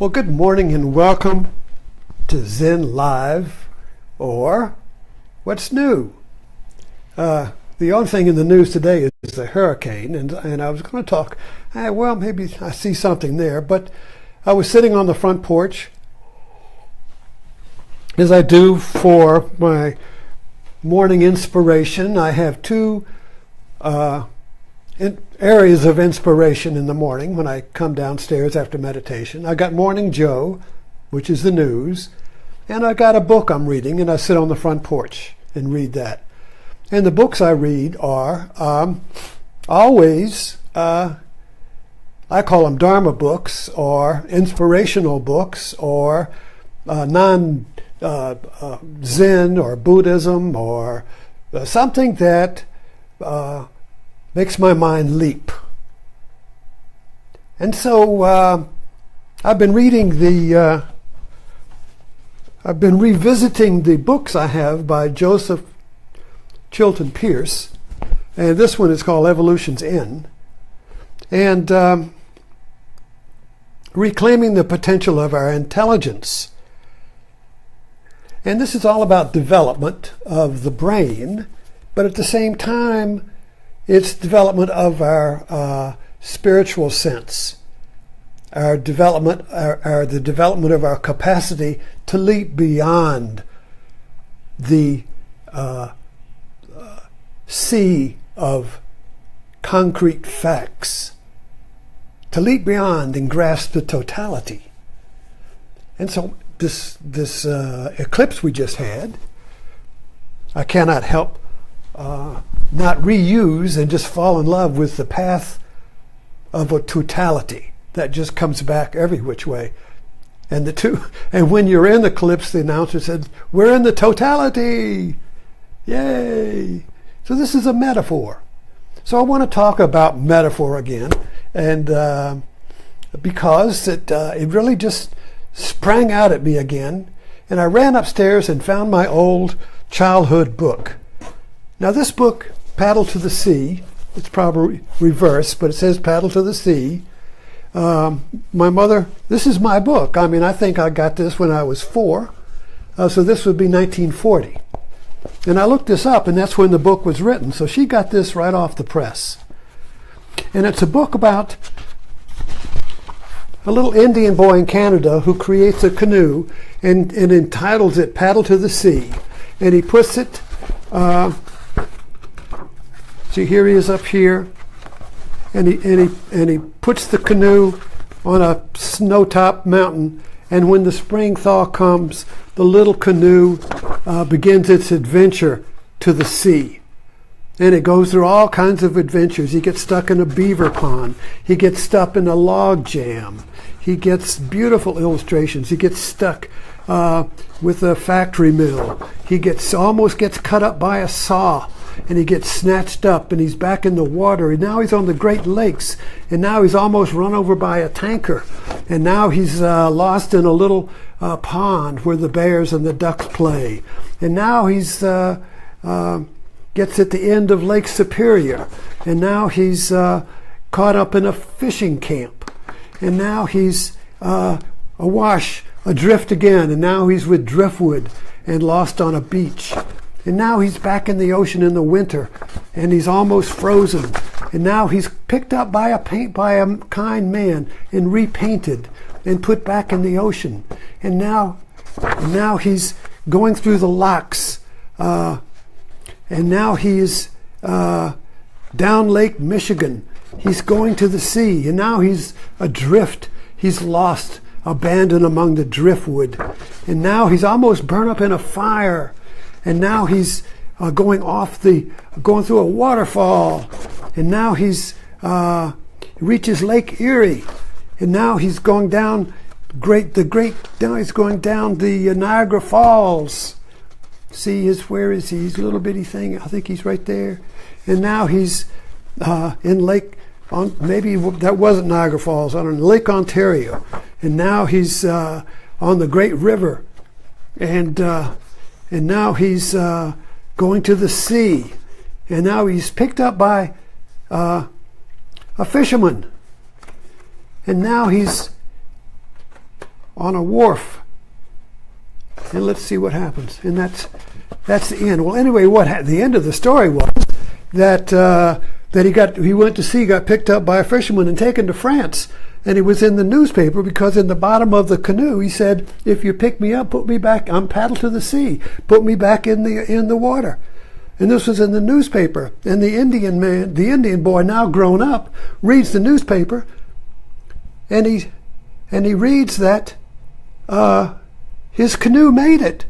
Well, good morning and welcome to Zen Live, or What's New? The only thing in the news today is the hurricane, and I was going to talk, well, maybe I see something there, but I was sitting on the front porch, as I do for my morning inspiration. I have two areas of inspiration in the morning when I come downstairs after meditation. I got Morning Joe, which is the news, and I got a book I'm reading, and I sit on the front porch and read that. And the books I read are always, I call them Dharma books, or inspirational books, or Zen or Buddhism, or something that makes my mind leap. And so I've been revisiting the books I have by Joseph Chilton Pearce, and this one is called Evolution's End, and reclaiming the potential of our intelligence. And this is all about development of the brain, but at the same time, it's development of our spiritual sense, the development of our capacity to leap beyond the sea of concrete facts, to leap beyond and grasp the totality. And so this eclipse we just had, I cannot help not reuse and just fall in love with the path of a totality that just comes back every which way. And when you're in the eclipse, the announcer said, "We're in the totality!" Yay! So this is a metaphor. So I want to talk about metaphor again, and because it really just sprang out at me again, and I ran upstairs and found my old childhood book. Now this book, Paddle to the Sea, it's probably reversed, but it says Paddle to the Sea. My mother, this is my book. I mean, I think I got this when I was 4, so this would be 1940. And I looked this up, and that's when the book was written, so she got this right off the press. And it's a book about a little Indian boy in Canada who creates a canoe and entitles it Paddle to the Sea. And he puts it, see, here he is up here, and he puts the canoe on a snow-topped mountain, and when the spring thaw comes, the little canoe begins its adventure to the sea. And it goes through all kinds of adventures. He gets stuck in a beaver pond. He gets stuck in a log jam. He gets beautiful illustrations. He gets stuck with a factory mill. He almost gets cut up by a saw, and he gets snatched up, and he's back in the water, and now he's on the Great Lakes, and now he's almost run over by a tanker, and now he's lost in a little pond where the bears and the ducks play, and now he's gets at the end of Lake Superior, and now he's caught up in a fishing camp, and now he's adrift again, and now he's with driftwood and lost on a beach. And now he's back in the ocean in the winter, and he's almost frozen. And now he's picked up by a kind man and repainted and put back in the ocean. And now he's going through the locks. And now he's down Lake Michigan. He's going to the sea, and now he's adrift. He's lost, abandoned among the driftwood. And now he's almost burned up in a fire. And now he's going through a waterfall, and now he's reaches Lake Erie, and now he's going down now he's going down the Niagara Falls. See, where is he? He's a little bitty thing. I think he's right there. And now he's in maybe that wasn't Niagara Falls, on Lake Ontario, and now he's on the Great River, and now he's going to the sea, and now he's picked up by a fisherman, and now he's on a wharf. And let's see what happens. And that's the end. Well, anyway, the end of the story was that he went to sea, got picked up by a fisherman and taken to France. And he was in the newspaper because in the bottom of the canoe he said, "If you pick me up, put me back. I'm paddle to the sea. Put me back in the water." And this was in the newspaper. And the Indian boy, now grown up, reads the newspaper, and he reads that his canoe made it.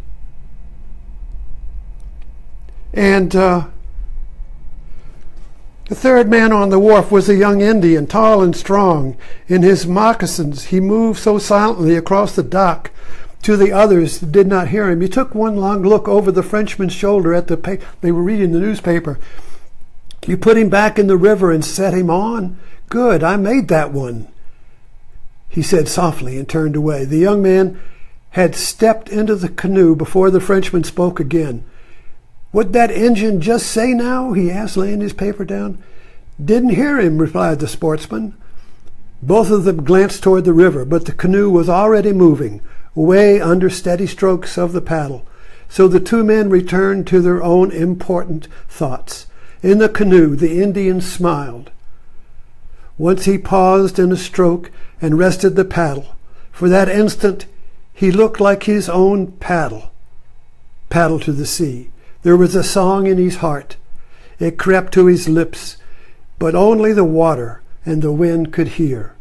And the third man on the wharf was a young Indian, tall and strong. In his moccasins, he moved so silently across the dock to the others that did not hear him. He took one long look over the Frenchman's shoulder at they were reading the newspaper. "You put him back in the river and set him on? Good, I made that one," he said softly and turned away. The young man had stepped into the canoe before the Frenchman spoke again. "What'd that Injun just say now?" he asked, laying his paper down. "Didn't hear him," replied the sportsman. Both of them glanced toward the river, but the canoe was already moving, away under steady strokes of the paddle. So the two men returned to their own important thoughts. In the canoe, the Indian smiled. Once he paused in a stroke and rested the paddle. For that instant, he looked like his own paddle to the sea. There was a song in his heart. It crept to his lips, but only the water and the wind could hear.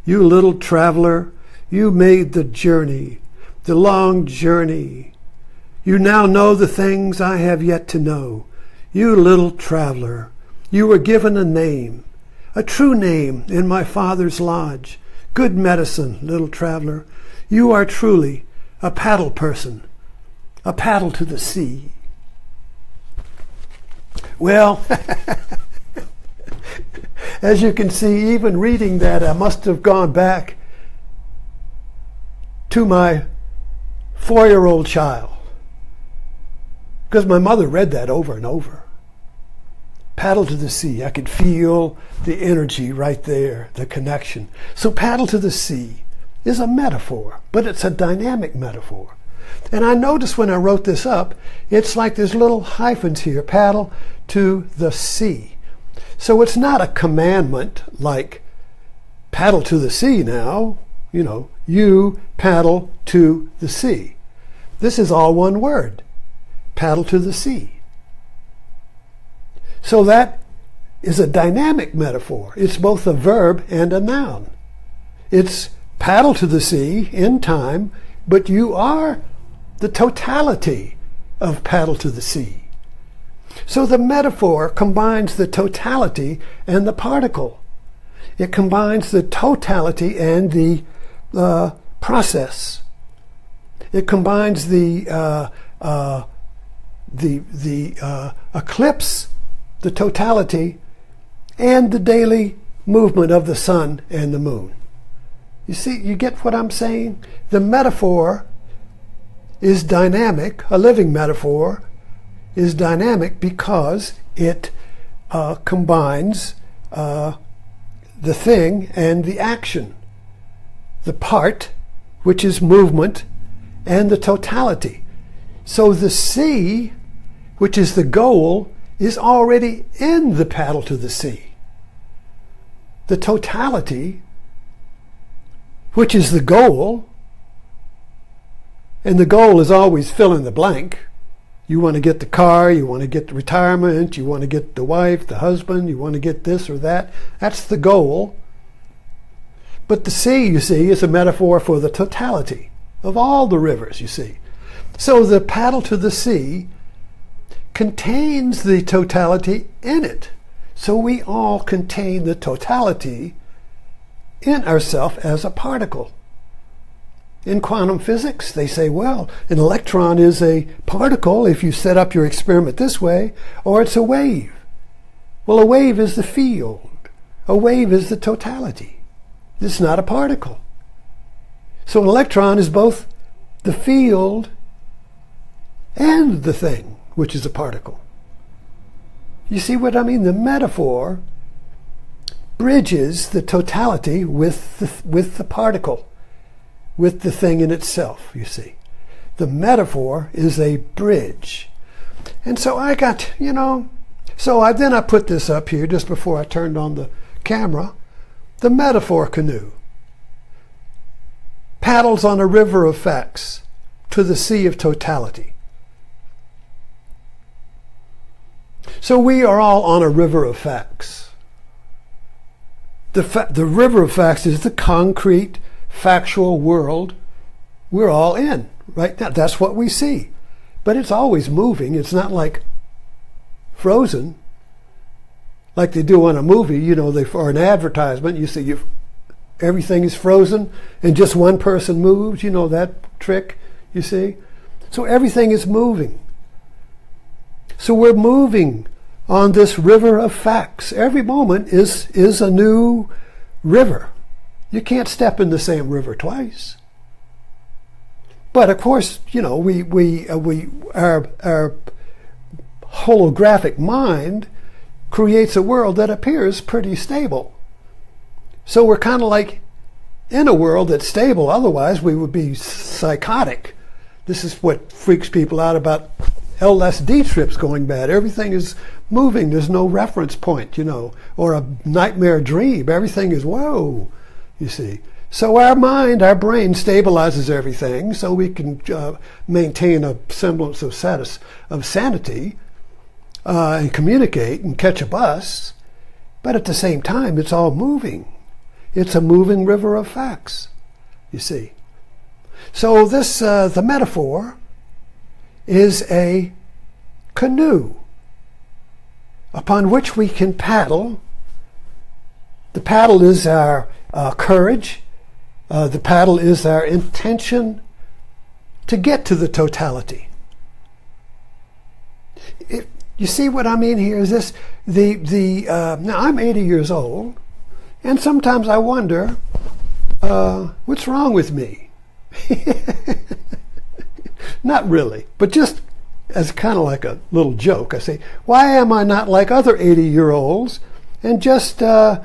"You little traveler, you made the journey, the long journey. You now know the things I have yet to know. You little traveler, you were given a name, a true name in my Father's lodge. Good medicine, little traveler. You are truly a paddle person, a paddle to the sea." Well, as you can see, even reading that, I must have gone back to my 4-year-old child, because my mother read that over and over. Paddle to the sea. I could feel the energy right there, the connection. So paddle to the sea is a metaphor, but it's a dynamic metaphor. And I noticed when I wrote this up, it's like there's little hyphens here, paddle to the sea. So it's not a commandment like paddle to the sea now, you paddle to the sea. This is all one word, paddle to the sea. So that is a dynamic metaphor. It's both a verb and a noun. It's paddle to the sea in time, but you are the totality of paddle to the sea. So the metaphor combines the totality and the particle. It combines the totality and the process. It combines the eclipse, the totality, and the daily movement of the sun and the moon. You see, you get what I'm saying? The metaphor is dynamic. A living metaphor is dynamic because it combines the thing and the action, the part, which is movement, and the totality. So the sea, which is the goal, is already in the paddle to the sea. The totality, which is the goal, and the goal is always fill in the blank. You want to get the car, you want to get the retirement, you want to get the wife, the husband, you want to get this or that. That's the goal. But the sea, you see, is a metaphor for the totality of all the rivers, you see. So the paddle to the sea contains the totality in it. So we all contain the totality in ourselves as a particle. In quantum physics, they say, well, an electron is a particle if you set up your experiment this way, or it's a wave. Well, a wave is the field. A wave is the totality. It's not a particle. So an electron is both the field and the thing, which is a particle. You see what I mean? The metaphor bridges the totality with the particle. with the thing in itself, you see. The metaphor is a bridge. And so I got, then I put this up here just before I turned on the camera. The metaphor canoe paddles on a river of facts to the sea of totality. So we are all on a river of facts. The river of facts is the concrete, factual world we're all in right now. That's what we see. But it's always moving. It's not like frozen, like they do on a movie, or an advertisement. You see, everything is frozen and just one person moves. You know that trick, you see? So everything is moving. So we're moving on this river of facts. Every moment is a new river. You can't step in the same river twice. But of course, our holographic mind creates a world that appears pretty stable. So we're kind of like in a world that's stable. Otherwise, we would be psychotic. This is what freaks people out about LSD trips going bad. Everything is moving. There's no reference point, or a nightmare dream. Everything is whoa, you see. So our mind, our brain stabilizes everything so we can maintain a semblance of sanity and communicate and catch a bus. But at the same time, it's all moving. It's a moving river of facts, you see. So this, the metaphor is a canoe upon which we can paddle. The paddle is our courage. The paddle is our intention to get to the totality. You see what I mean here? Is this now I'm 80 years old, and sometimes I wonder what's wrong with me. Not really, but just as kind of like a little joke, I say, why am I not like other 80-year-olds and just I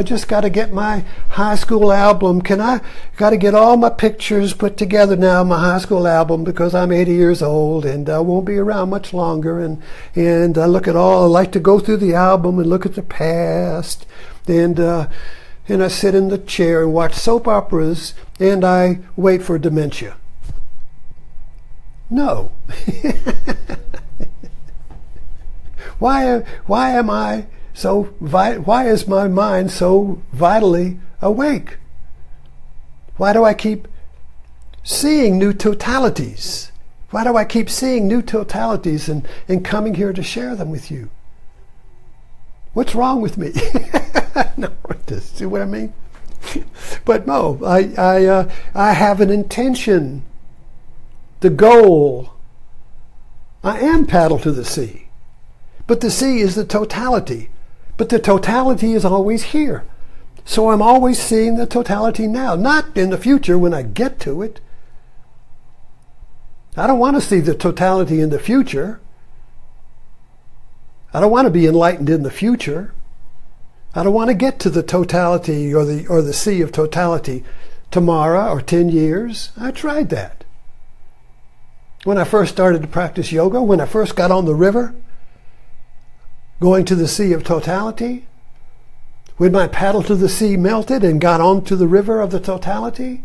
just got to get my high school album. Got to get all my pictures put together now, my high school album, because I'm 80 years old and I won't be around much longer. And I like to go through the album and look at the past. And I sit in the chair and watch soap operas and I wait for dementia. No. Why am I why is my mind so vitally awake? Why do I keep seeing new totalities? Why do I keep seeing new totalities and coming here to share them with you? What's wrong with me? No, see what I mean? But no, I have an intention. The goal. I am paddle to the sea. But the sea is the totality. But the totality is always here. So I'm always seeing the totality now, not in the future when I get to it. I don't want to see the totality in the future. I don't want to be enlightened in the future. I don't want to get to the totality or the sea of totality tomorrow or 10 years. I tried that. When I first started to practice yoga, when I first got on the river, going to the sea of totality, when my paddle to the sea melted and got onto the river of the totality,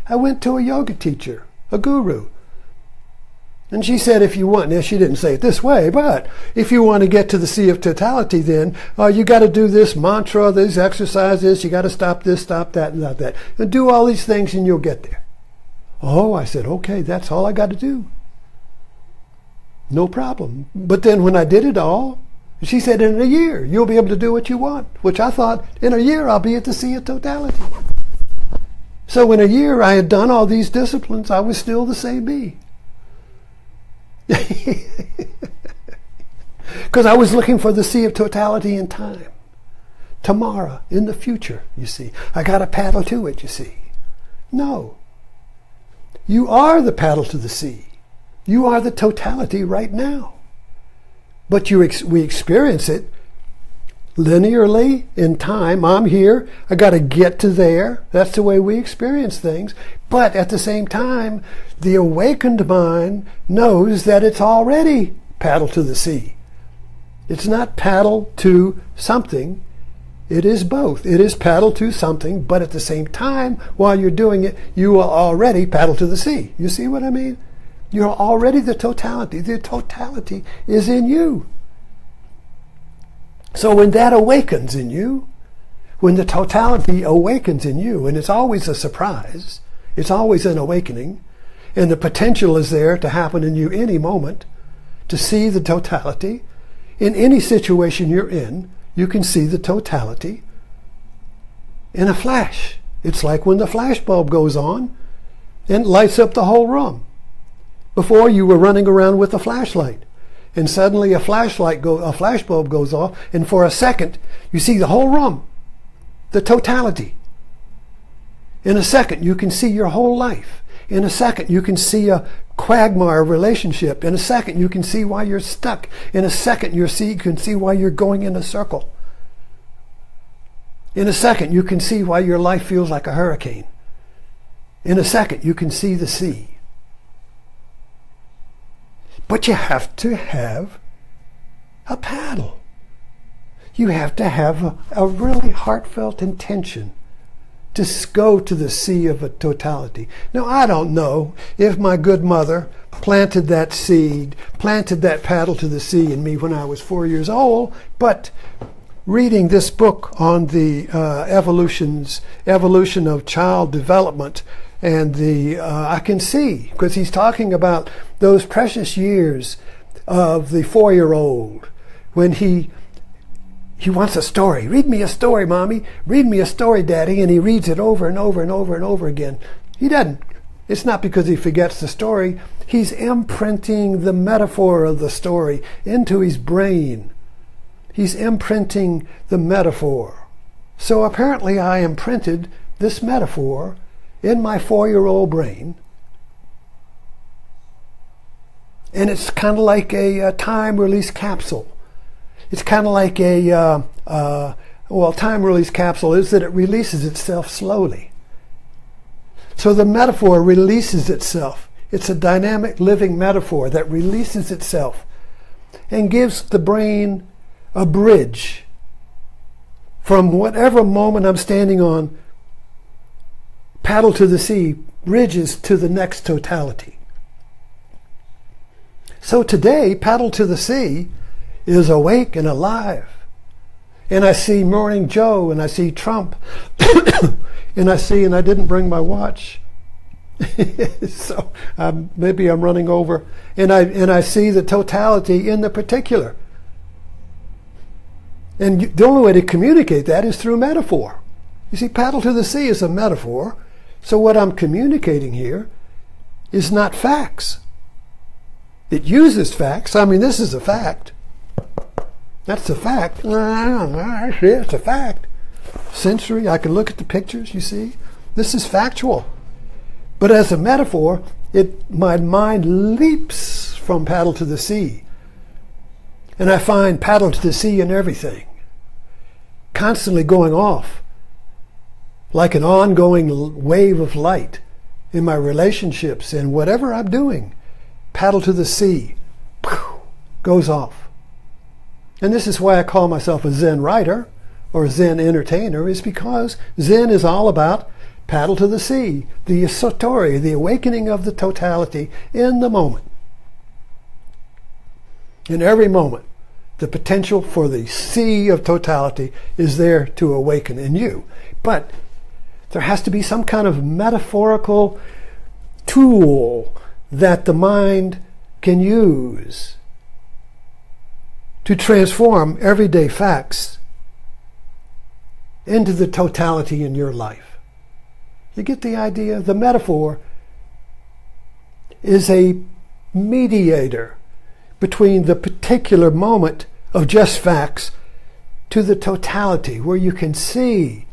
I went to a yoga teacher, a guru. And she said, if you want, now she didn't say it this way, but if you want to get to the sea of totality, then you got to do this mantra, these exercises, you got to stop this, stop that, and not that. And do all these things and you'll get there. Oh, I said, okay, that's all I got to do. No problem. But then when I did it all, she said, in a year, you'll be able to do what you want, which I thought, in a year, I'll be at the sea of totality. So in a year, I had done all these disciplines. I was still the same me. Because I was looking for the sea of totality in time. Tomorrow, in the future, you see. I got to paddle to it, you see. No. You are the paddle to the sea. You are the totality right now. But we experience it linearly in time. I'm here. I got to get to there. That's the way we experience things. But at the same time, the awakened mind knows that it's already paddle to the sea. It's not paddle to something. It is both. It is paddle to something, but at the same time, while you're doing it, you are already paddle to the sea. You see what I mean? You're already the totality. The totality is in you. So when that awakens in you, when the totality awakens in you, and it's always a surprise, it's always an awakening, and the potential is there to happen in you any moment, to see the totality. In any situation you're in, you can see the totality in a flash. It's like when the flash bulb goes on and lights up the whole room. Before, you were running around with a flashlight, and suddenly a flash bulb goes off, and for a second you see the whole room, the totality. In a second you can see your whole life. In a second you can see a quagmire relationship. In a second you can see why you're stuck. In a second you can see why you're going in a circle. In a second you can see why your life feels like a hurricane. In a second you can see the sea. But you have to have a paddle. You have to have a really heartfelt intention to go to the sea of a totality. Now, I don't know if my good mother planted that seed, planted that paddle to the sea in me when I was 4 years old, but reading this book on the evolution of child development, and I can see, because he's talking about those precious years of the 4-year-old when he wants a story. Read me a story, Mommy. Read me a story, Daddy. And he reads it over and over and over and over again. He doesn't. It's not because he forgets the story. He's imprinting the metaphor of the story into his brain. He's imprinting the metaphor. So apparently I imprinted this metaphor in my 4-year-old brain. And it's kind of like a time release capsule. It's kind of like time release capsule is that it releases itself slowly. So the metaphor releases itself. It's a dynamic living metaphor that releases itself and gives the brain a bridge from whatever moment I'm standing on, paddle to the sea, bridges to the next totality. So today, paddle to the sea is awake and alive. And I see Morning Joe, and I see Trump, and I didn't bring my watch. So maybe I'm running over. And I see the totality in the particular. And the only way to communicate that is through metaphor. You see, paddle to the sea is a metaphor. So what I'm communicating here is not facts. It uses facts. I mean, this is a fact. That's a fact. It's a fact. Sensory, I can look at the pictures, you see. This is factual. But as a metaphor, my mind leaps from paddle to the sea. And I find paddle to the sea in everything. Constantly going off. Like an ongoing wave of light in my relationships and whatever I'm doing. Paddle to the sea. Goes off. And this is why I call myself a Zen writer or Zen entertainer, is because Zen is all about paddle to the sea, the satori, the awakening of the totality in the moment. In every moment, the potential for the sea of totality is there to awaken in you. But there has to be some kind of metaphorical tool that the mind can use to transform everyday facts into the totality in your life. You get the idea? The metaphor is a mediator between the particular moment of just facts to the totality, where you can see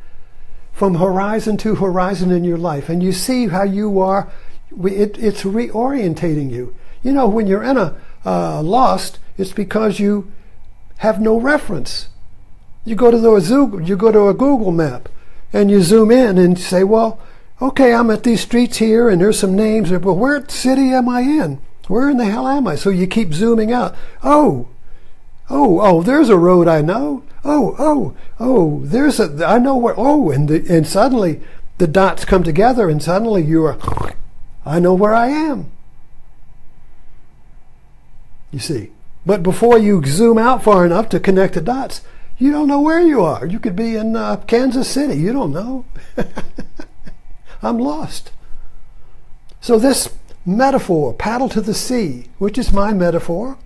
from horizon to horizon in your life, and you see how you are. It's reorientating you. You know, when you're in a lost, it's because you have no reference. You go to a Google map and you zoom in and say, well, okay, I'm at these streets here and there's some names, but where city am I in? Where in the hell am I? So you keep zooming out. Oh, there's a road I know. I know where, and suddenly the dots come together and suddenly I know where I am. You see. But before you zoom out far enough to connect the dots, you don't know where you are. You could be in Kansas City. You don't know. I'm lost. So this metaphor, paddle to the sea, which is my metaphor,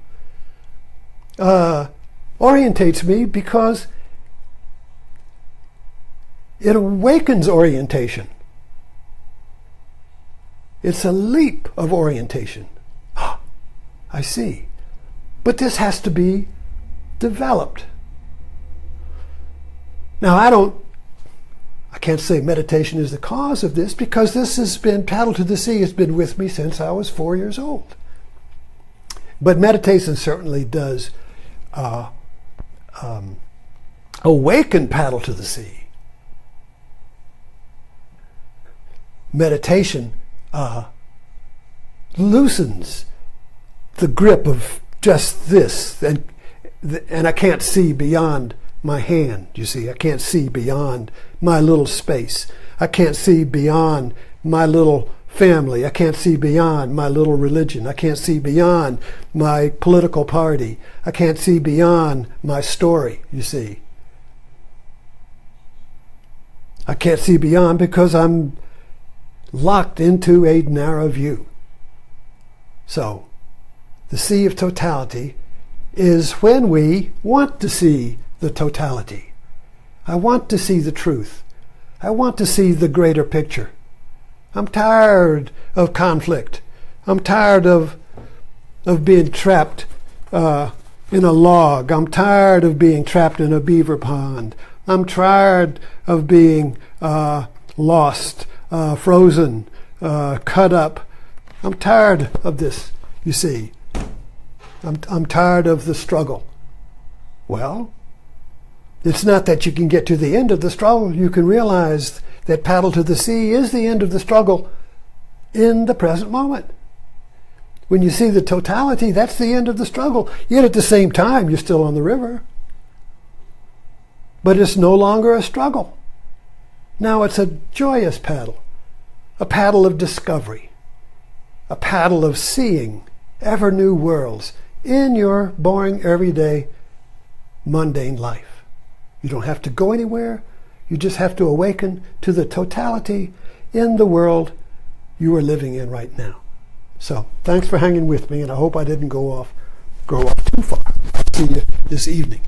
orientates me because it awakens orientation. It's a leap of orientation. I see. But this has to be developed. Now, I can't say meditation is the cause of this, because paddle to the sea has been with me since I was 4 years old. But meditation certainly does awaken paddle to the sea. Meditation loosens the grip of just this, and I can't see beyond my hand, you see. I can't see beyond my little space. I can't see beyond my little family. I can't see beyond my little religion. I can't see beyond my political party. I can't see beyond my story, you see. I can't see beyond because I'm locked into a narrow view. So, the sea of totality is when we want to see the totality. I want to see the truth. I want to see the greater picture. I'm tired of conflict. I'm tired of being trapped in a log. I'm tired of being trapped in a beaver pond. I'm tired of being lost, frozen, cut up. I'm tired of this, you see. I'm tired of the struggle. Well, it's not that you can get to the end of the struggle. You can realize that paddle to the sea is the end of the struggle in the present moment. When you see the totality, that's the end of the struggle. Yet at the same time, you're still on the river. But it's no longer a struggle. Now it's a joyous paddle, a paddle of discovery, a paddle of seeing ever new worlds in your boring, everyday, mundane life. You don't have to go anywhere. You just have to awaken to the totality in the world you are living in right now. So, thanks for hanging with me, and I hope I didn't go off too far. I'll see you this evening.